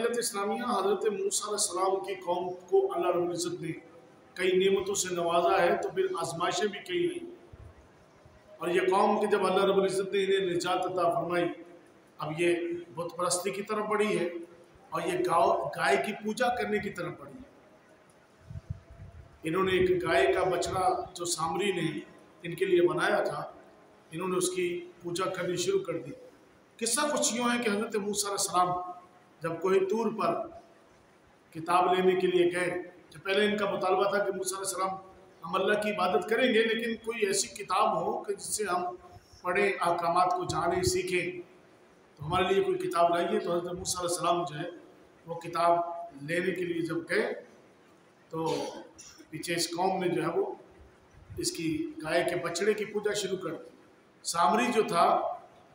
मिल्लत इस्लामिया, हज़रत मूसा अलैहिस्सलाम की कौम को अल्लाह रब्बुल इज़्ज़त ने कई नेमतों से नवाजा है, तो फिर आजमाइशें भी कई रही। और ये कौम कि जब अल्लाह रब्बुल इज़्ज़त ने इन्हें निजात अता फरमाई, अब ये बुत परस्ती की तरफ बढ़ी है और ये गाय की पूजा करने की तरफ बढ़ी है। इन्होंने एक गाय का बछड़ा जो सामरी ने इनके लिए बनाया था, इन्होंने उसकी पूजा करनी शुरू कर दी। किस्सा कुछ यूँ है कि हज़रत मूसा अलैहिस्सलाम जब कोई तूर पर किताब लेने के लिए गए, तो पहले इनका मुतालबा था कि मूसा अलैहिस्सलाम हम अल्लाह की इबादत करेंगे, लेकिन कोई ऐसी किताब हो कि जिससे हम पढ़ें, अहकामात को जानें, सीखें, तो हमारे लिए कोई किताब लाइए। तो हज़रत मूसा अलैहिस्सलाम जो है वो किताब लेने के लिए जब गए, तो पीछे इस कौम ने जो है वो इसकी गाय के बछड़े की पूजा शुरू कर दी। सामरी जो था,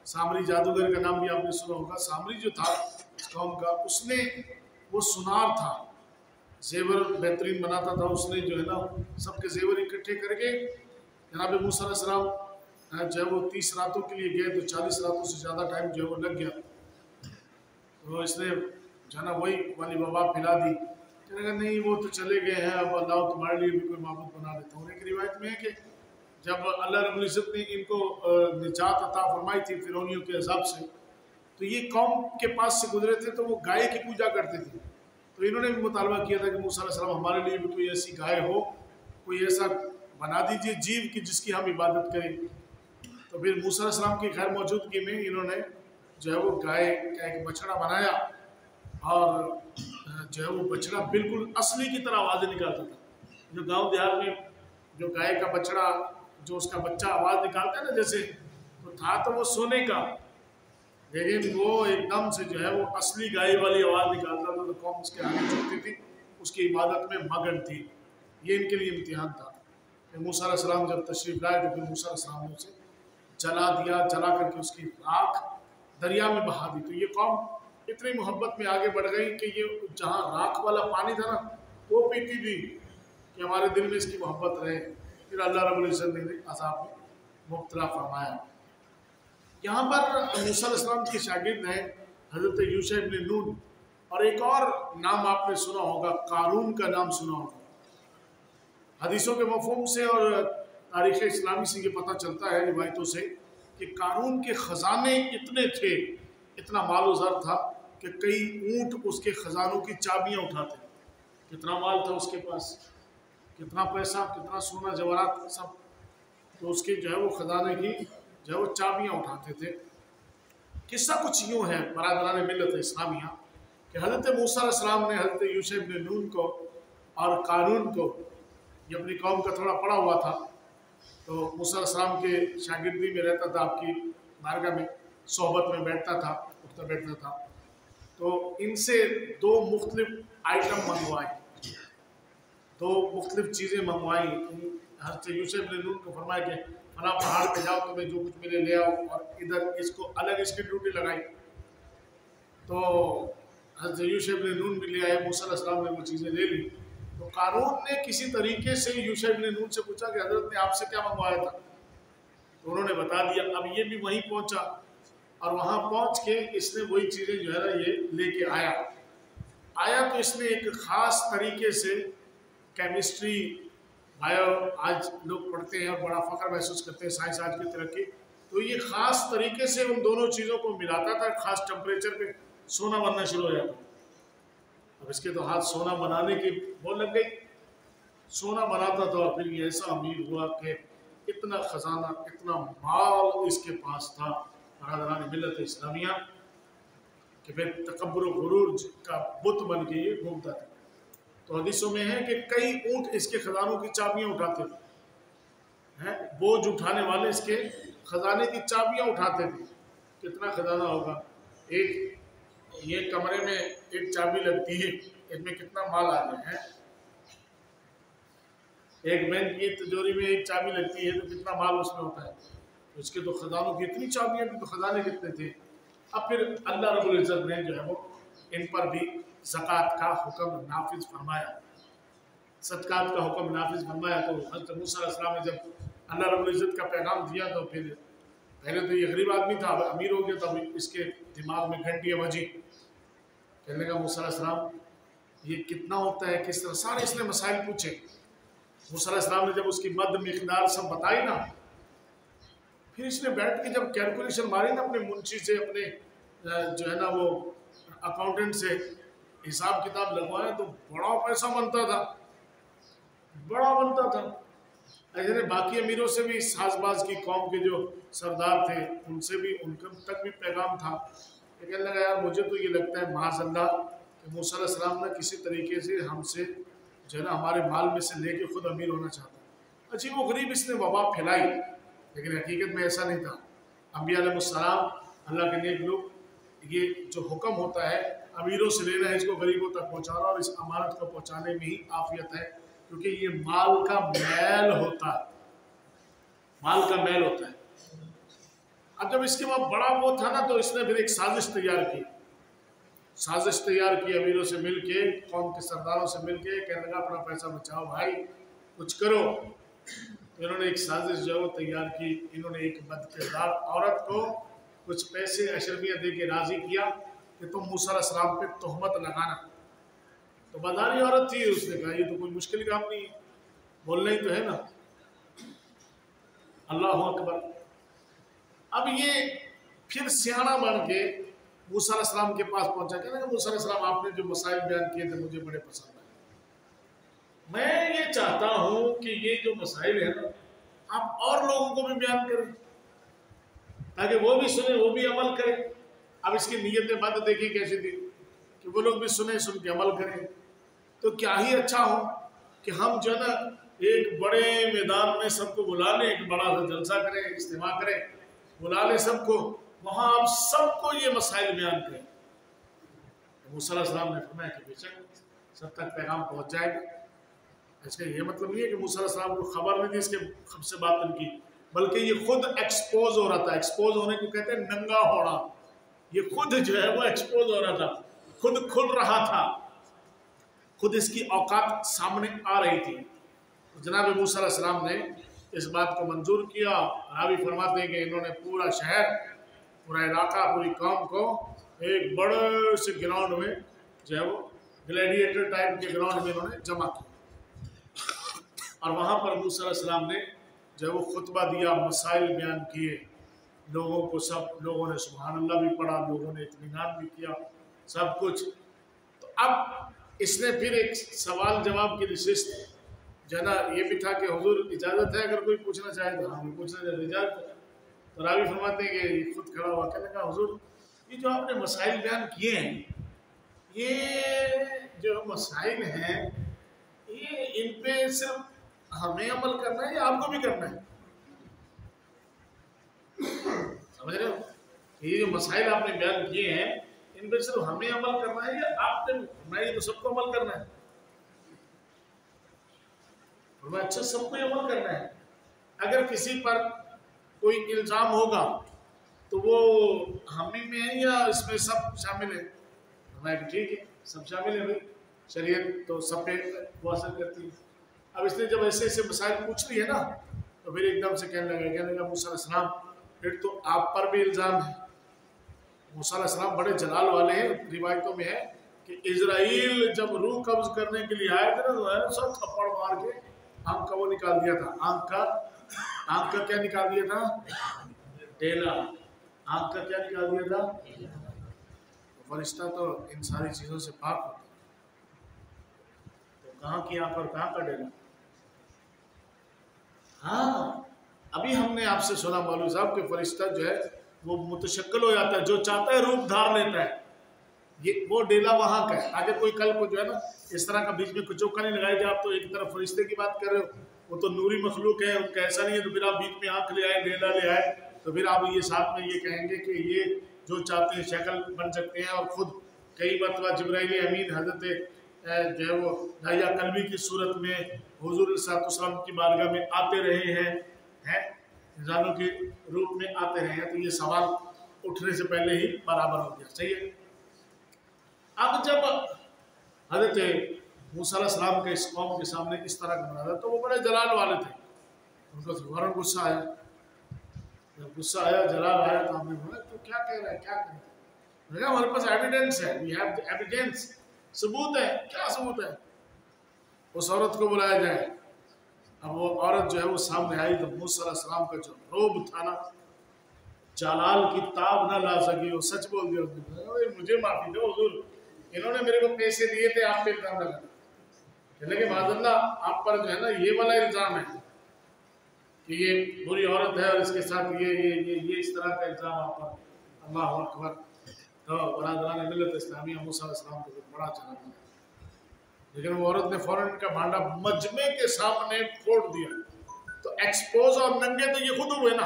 सामरी जादूगर का नाम भी आपने सुना होगा, सामरी जो था इस कौम का, उसने वो सुनार था, जेवर बेहतरीन बनाता था। उसने जो है ना सबके जेवर इकट्ठे करके जनाब मूसा अलैहिस्सलाम जो है वो 30 रातों के लिए गए, तो 40 रातों से ज़्यादा टाइम जो है वो लग गया। तो इसने जो है ना वही वाली वबा फैला दी। कहने नहीं वो तो चले गए हैं, अब अल्लाह तुम्हारे लिए भी कोई माबूद बना देता हूँ। एक रिवायत में है कि जब अल्लाह रब्बुल इज़्ज़त ने इनको निजात अता फरमाई थी फिरौनियों के अज़ाब से, तो ये कौम के पास से गुजरे थे, तो वो गाय की पूजा करते थे। तो इन्होंने भी मुतालबा किया था कि मूसा अलैहिस्सलाम हमारे लिए भी कोई ऐसी गाय हो, कोई ऐसा बना दीजिए जीव की जिसकी हम इबादत करें। तो फिर मूसा अलैहिस्सलाम की गैर मौजूदगी में इन्होंने जो है वो गाय का एक बछड़ा बनाया, और जो है वो बछड़ा बिल्कुल असली की तरह आवाज़ें निकालता था। जो गांव देहात में जो गाय का बछड़ा, जो उसका बच्चा आवाज़ निकालता है ना जैसे, तो था तो वो सोने का, लेकिन वो एकदम से जो है वो असली गाय वाली आवाज़ निकालता था। तो कौम उसके आगे झुकती थी, उसकी इबादत में मगन थी। ये इनके लिए इम्तिहान था। मूसा अलैहिस्सलाम जब तशरीफ़ लाए, तो फिर मूसा अलैहिस्सलाम ने उसे जला दिया, जला करके उसकी राख दरिया में बहा दी। तो ये कौम इतनी मोहब्बत में आगे बढ़ गई कि ये जहाँ राख वाला पानी था ना, वो पीती थी कि हमारे दिल में इसकी मोहब्बत रहे। फिर अल्लाह रब्बुल इज़्ज़त ने अज़ाब में मुब्तला फरमाया। यहाँ पर मूसा अलैहिस्सलाम के शागिर्द हैं हज़रत यूशा इब्न नून, और एक और नाम आपने सुना होगा, कारून का नाम सुना होगा। हदीसों के मफ़हूम से और तारीख़ इस्लामी से ये पता चलता है, रिवायतों से, कि कारून के ख़जाने इतने थे, इतना माल ज़र था कि कई ऊँट उसके ख़जानों की चाबियाँ उठाते। कितना माल था उसके पास, कितना पैसा, कितना सोना जवाहरात सब, तो उसके जो है वो ख़जाने की जो है वो चाबियाँ उठाते थे। किस्सा कुछ यूँ है बरादरान मिल्लत इस्लामिया कि हज़रत मूसा अलैहिस्सलाम ने हज़रत यूशा इब्न नून को और कारून को, ये अपनी कौम का थोड़ा पड़ा हुआ था, तो मूसा अलैहिस्सलाम के शागिर्दी में रहता था, आपकी बारगाह में सोहबत में बैठता था, उठता बैठता था। तो इनसे 2 मुख्तलिफ आइटम मंगवाए, 2 मुख्तलिफ चीज़ें मंगवाई। हज़रत यूशा इब्न नून को फरमाया कि फला पहाड़ पे जाओ, तुम्हें जो कुछ मिले ले आओ, और इधर इसको अलग इसकी ड्यूटी लगाई। तो हज़रत यूशा इब्न नून भी ले आए, मूसा अलैहिस्सलाम ने वो चीज़ें ले ली। तो कारून ने किसी तरीके से यूशा इब्न नून से पूछा कि हज़रत ने आपसे क्या मंगवाया था, तो उन्होंने बता दिया। अब ये भी वहीं पहुंचा, और वहाँ पहुँच के इसने वही चीज़ें जो है ना ये लेके आया। तो इसने एक ख़ास तरीके से केमिस्ट्री, बायो आज लोग पढ़ते हैं और बड़ा फ़ख्र महसूस करते हैं साइंस आज की तरक्की, तो ये ख़ास तरीके से उन दोनों चीज़ों को मिलाता था। ख़ास टेम्परेचर पे सोना बनना शुरू हो जाता। अब इसके तो हाथ सोना बनाने की वो लग गई, सोना बनाता था, और फिर ये ऐसा अमीर हुआ कि इतना ख़जाना, इतना माल इसके पास था बरादरान मिल्लत इस्लामिया, कि फिर तकब्बुर व गुरूर का बुत बन के ये घूमता था। तो हदीसों में है कि कई ऊँट इसके ख़जानों की चाबियाँ उठाते थे, हैं बोझ उठाने वाले इसके ख़जाने की चाबियाँ उठाते थे। कितना ख़जाना होगा, एक ये कमरे में एक चाबी लगती है, इसमें कितना माल आ जाए हैं। एक बैंक की तिजोरी में एक चाबी लगती है, तो कितना माल उसमें होता है। तो इसके तो ख़जानों की इतनी चाबियाँ थी, तो ख़जाने कितने थे। अब फिर अल्लाह रब्बुल इज़्ज़त ने जो है वो इन पर भी ज़कात का हुक्म नाफिज फरमाया, सदक़ात का हुक्म नाफिज फरमाया। तो हज़रत मूसा अलैहिस्सलाम ने जब अल्लाह रब्बुल इज़्ज़त का पैगाम दिया, तो फिर पहले तो ये गरीब आदमी था, अब अमीर हो गया, तब इसके दिमाग में घंटियाँ बजी कि कहने लगा मूसा अलैहिस्सलाम ये कितना होता है, किस तरह, सारे इसने मसाइल पूछे। मूसा अलैहिस्सलाम ने जब उसकी मद मिकदार सब बताई ना, फिर इसने बैठ के जब कैलकुलेशन मारी ना अपने मुंशी से, अपने जो है ना वो अकाउंटेंट से हिसाब किताब लगवाए, तो बड़ा पैसा बनता था, बड़ा बनता था। ऐसे बाकी अमीरों से भी, साजबाज की कौम के जो सरदार थे उनसे भी, उनके तक भी पैगाम था। कहने लगा यार मुझे तो ये लगता है माज़अल्लाह कि मूसा अलैहिस्सलाम ना किसी तरीके से हमसे जो है ना हमारे माल में से लेके खुद अमीर होना चाहता है। अच्छी वो गरीब इसने वबा फैलाई, लेकिन हकीकत में ऐसा नहीं था। अंबिया अलैहिस्सलाम अल्लाह के नेक लोग, ये जो हुक्म होता है अमीरों से लेना है, इसको गरीबों तक पहुँचाना, और इस अमानत को पहुँचाने में ही आफियत है, क्योंकि ये माल का मैल होता है, माल का मैल होता है। अब जब इसके बाद बड़ा वो था ना, तो इसने फिर एक साजिश तैयार की, साजिश तैयार की अमीरों से मिलके, कौम के सरदारों से मिलके, कहने लगा अपना पैसा बचाओ भाई, कुछ करो। तो इन्होंने एक साजिश जो है वो तैयार की। इन्होंने एक बदकिरदार औरत को कुछ पैसे अशरफिया दे के राजी किया कि तुम मूसा अलैहिस्सलाम पे तोहमत लगाना। तो बाजारी औरत थी, उसने कहा ये तो कोई मुश्किल काम नहीं है, बोलना ही तो है ना। अल्लाह अकबर। अब ये फिर सियाना बन के मूसा अलैहिस्सलाम के पास पहुंचा, कहने लगा मूसा अलैहिस्सलाम आपने जो मसाइल बयान किए थे मुझे बड़े पसंद आए, मैं ये चाहता हूं कि ये जो मसाइल है ना आप और लोगों को भी बयान करें, ताकि वो भी सुने, वो भी अमल करें। अब इसकी नीयतें बात देखिए कैसी थी कि वो लोग भी सुने, सुन के अमल करें। तो क्या ही अच्छा हो कि हम जो है ना एक बड़े मैदान में सबको बुला लें, एक बड़ा सा जलसा करें, इज्तिमा करें, बुला लें सबको, वहाँ आप सबको ये मसाइल बयान करें। तो मूसा अलैहिस्सलाम ने फरमाया कि बेशक सब तक पैगाम पहुँच जाएगा। इसका ये मतलब नहीं है कि मूसा अलैहिस्सलाम को खबर नहीं थी इसके खब से बात की, बल्कि ये खुद एक्सपोज हो रहा था। एक्सपोज होने को कहते हैं नंगा होना। ये खुद जो है वो एक्सपोज हो रहा था, खुद खुल रहा था, खुद इसकी औकात सामने आ रही थी। तो जनाब मूसा अलैहिस्सलाम ने इस बात को मंजूर किया। रावी फरमाते हैं कि इन्होंने पूरा शहर, पूरा इलाका, पूरी कौम को एक बड़े से ग्राउंड में जो है वो ग्लैडिएटर टाइप के ग्राउंड में इन्होंने जमा किया, और वहाँ पर मूसा अलैहिस्सलाम ने जो है वो खुतबा दिया, मसाइल बयान किए लोगों को। सब लोगों ने सुभान अल्लाह भी पढ़ा, लोगों ने इत्मीनान भी किया, सब कुछ। तो अब इसने फिर एक सवाल जवाब की नशिस्त जो है ना ये भी था कि हुजूर इजाज़त है अगर कोई पूछना चाहे तो। हाँ पूछना चाहे इजाज़त है। तो रावी फरमाते हैं कि खुद खड़ा हुआ कहने लगा हुजूर ये जो आपने मसाइल बयान किए हैं, ये जो मसाइल हैं ये इन पे सिर्फ हमें अमल करना है या आपको भी करना है? समझ रहे हो? ये जो मसाइल आपने बयान किए हैं इन पे सिर्फ हमें अमल करना है या आपने, मैं ये तो सबको अमल करना है? अच्छा सबको अमल करना है। अगर किसी पर कोई इल्ज़ाम होगा तो वो हम ही में है या इसमें सब शामिल है? मैं ठीक है सब शामिल है भाई, शरीयत तो सब पे वो असर करती है। अब इसने जब ऐसे ऐसे मसाइल पूछ लिए ना तो फिर एकदम से कहने लगा मूसा अलैहिस्सलाम फिर तो आप पर भी इल्ज़ाम है। मूसा अलैहिस्सलाम बड़े जलाल वाले हैं। रिवायतों में है कि इजराइल जब रूह कब्ज करने के लिए आए थे ना तो सब थप्पड़ मार के आंख का वो निकाल दिया था। आंख का क्या निकाल दिया था? डेला। आंख का क्या निकाल दिया था? तो फरिश्ता तो इन सारी चीज़ों से पाक होता है, तो कहाँ की आंख और कहाँ का डेला? हाँ अभी हमने आपसे सुना मौलवी साहब कि फरिश्ता जो है वो मुतशक्किल हो जाता है, जो चाहता है रूप धार लेता है। ये वो डेला वहाँ का है। आगे कोई कल को जो है ना इस तरह का बीच में कुछ चौका नहीं लगाएगा। आप तो एक तरफ फरिश्ते की बात कर रहे हो, वो तो नूरी मखलूक है, उनका ऐसा नहीं है। तो फिर आप बीच में आँख ले आए, डेला ले आए, तो फिर आप ये साथ में ये कहेंगे कि ये जो चाहते हैं शक्ल बन सकते हैं। और ख़ुद कई मरतबा जिब्राइल अमीन हज़रत जो है वो दाहिया कल्बी की सूरत में हुज़ूर सल्लल्लाहु की बारगाह में आते रहे हैं, इंसानों के रूप में आते रहे हैं। तो ये सवाल उठने से पहले ही बराबर हो गया। सही है। अब जब हज़रत मूसा अलैहिस्सलाम के इस कौम के सामने इस तरह का बना तो वो बड़े जलाल वाले थे, उनको फौरन गुस्सा आया। जब गुस्सा आया, जलाल आया तो हमने बोला तो क्या कह रहा है, क्या कह रहा है? हमारे पास एविडेंस है, वी हैव एविडेंस, सबूत है। क्या सबूत है? उस औरत को बुलाया जाए। अब वो औरत जो है वो सामने आई तो मूसा अलैहिस्सलाम का जो रोब था ना, जलाल की ताब ना ला सकी, वो सच बोल दिया उसने, मुझे माफी दो हुजूर, इन्होंने मेरे को पैसे दिए थे आप पे इल्जाम लगाना। कहने के माज़अल्लाह आप पर जो है ना ये वाला इल्जाम है कि ये बुरी औरत है और इसके साथ ये इस तरह का इल्जाम आप पर। अल्लाह अकबर। तो बरादरान मिल्लत इस्लामिया मूसा अलैहिस्सलाम को बड़ा चला, लेकिन वो औरत ने फौरन का भांडा मजमे के सामने फोड़ दिया। तो एक्सपोज और नंगे तो ये खुद हुए ना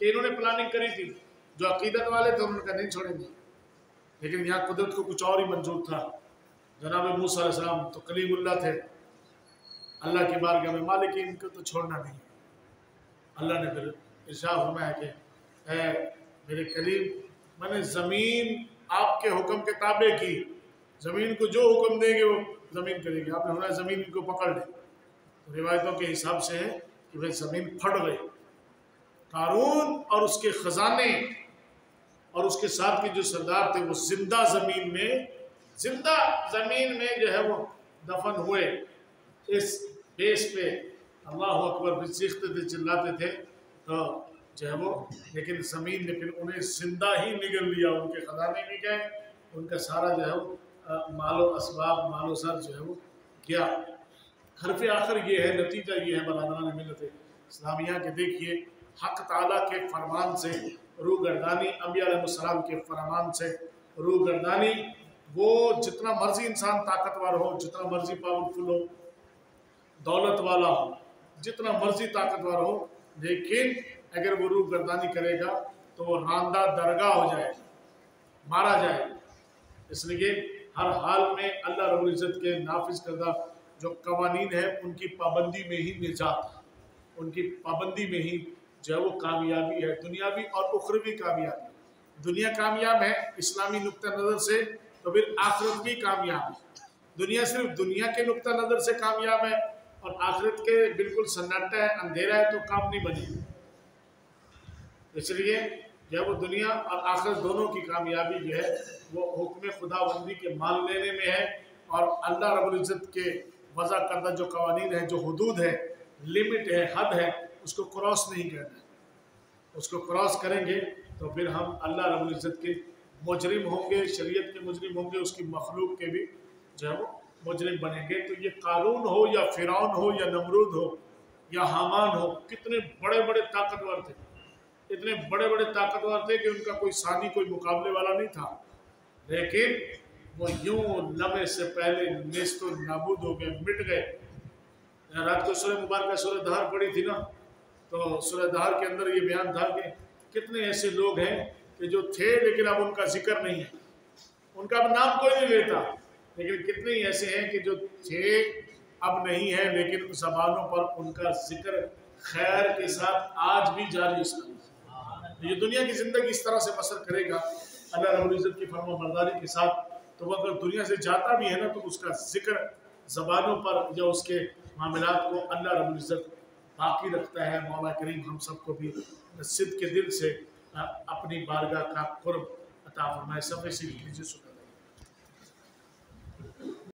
कि इन्होंने प्लानिंग करी थी। जो अकीदत वाले थे उन्होंने कहा नहीं छोड़ेंगे, लेकिन यहाँ कुदरत को कुछ और ही मंजूर था। जनाब मूसा अलैहिस्सलाम तो कलीमुल्लाह थे, अल्लाह की बारगाह में मालिक, इनको तो छोड़ना नहीं। अल्लाह ने फिर इरशाद फरमाया कि ऐ मेरे करीम, मैंने ज़मीन आपके हुक्म के ताबे की, ज़मीन को जो हुक्म देंगे वो ज़मीन करेगी। आपने होना ज़मीन को पकड़ ले। तो रिवायतों के हिसाब से है कि भाई ज़मीन फट गई। कारून और उसके ख़जाने और उसके साथ के जो सरदार थे वो जिंदा ज़मीन में जो है वो दफन हुए। इस बेस पे अल्लाह अकबर भी सीखते थे, चिल्लाते थे, तो जो है वो, लेकिन ज़मीन ने फिर उन्हें जिंदा ही निगल लिया। उनके ख़जाने भी गए, उनका सारा जो है वो मालो असबाब, मालो सर जो है वो गया। हरफ आखिर ये है, नतीजा ये है बरादरान मिल्लत इस्लामिया के, देखिए हक़ ताला के फरमान से रूगर्दानी, अंबिया अलैहिस्सलाम के फरमान से रूगर्दानी। वो जितना मर्जी इंसान ताकतवर हो, जितना मर्जी पावरफुल हो, दौलत वाला हो, जितना मर्जी ताकतवर हो, लेकिन अगर वो रूगर्दानी करेगा तो वो रांदा दरगाह हो जाएगा, मारा जाएगा। इसलिए हर हाल में अल्लाह रब्बुल इज़्ज़त के नाफिज करदा जो कवानीन है उनकी पाबंदी में ही निजात है, उनकी पाबंदी में ही जो है वो कामयाबी है, दुनियावी और उखरवी कामयाबी। दुनिया कामयाब है इस्लामी नुक्ता नज़र से, तो फिर आखिरत भी कामयाब है। दुनिया सिर्फ दुनिया के नुक्ता नज़र से कामयाब है और आखिरत के बिल्कुल सन्नाटा है, अंधेरा है, तो काम नहीं बनेगा। इसलिए जब वो दुनिया और आखिरत दोनों की कामयाबी जो है वो हुक्म खुदाबंदी के मान लेने में है, और अल्लाह रब्बुल इज़्ज़त के वज़ा करदा जो कवानीन है, जो हुदूद है, लिमिट है, हद है, उसको क्रॉस नहीं करना है। उसको क्रॉस करेंगे तो फिर हम अल्लाह रब्बुल इज़्ज़त के मुजरिम होंगे, शरीयत के मुजरिम होंगे, उसकी मखलूक के भी जो है वो मुजरिम बनेंगे। तो ये कारून हो या फ़िरौन हो या नमरूद हो या हामान हो, कितने बड़े बड़े ताकतवर थे, इतने बड़े बड़े ताकतवर थे कि उनका कोई सानी, कोई मुकाबले वाला नहीं था, लेकिन वो यूं लम्हे से पहले नेस्तो नाबूद हो गए, मिट गए। रात को सूरह मुबारक सूरह दहर पड़ी थी ना, तो सूरह दहर के अंदर ये बयान था कि कितने ऐसे लोग हैं कि जो थे लेकिन अब उनका जिक्र नहीं है, उनका अब नाम कोई नहीं लेता। लेकिन कितने ही ऐसे हैं कि जो थे अब नहीं है, लेकिन ज़बानों पर उनका जिक्र खैर के साथ आज भी जारी है। ये दुनिया की ज़िंदगी इस तरह से बसर करेगा अल्लाह रब्बुल इज़्ज़त की फरमाबरदारी के साथ, तो वो अगर दुनिया से जाता भी है ना, तो उसका जिक्र ज़बानों पर या उसके मामलात को अल्लाह रब्बुल इज़्ज़त बाकी रखता है। मौला करीम हम सबको भी सिद्क़ के दिल से अपनी बारगाह का क़ुर्ब अता फरमाए। सब से लीजिए सुना।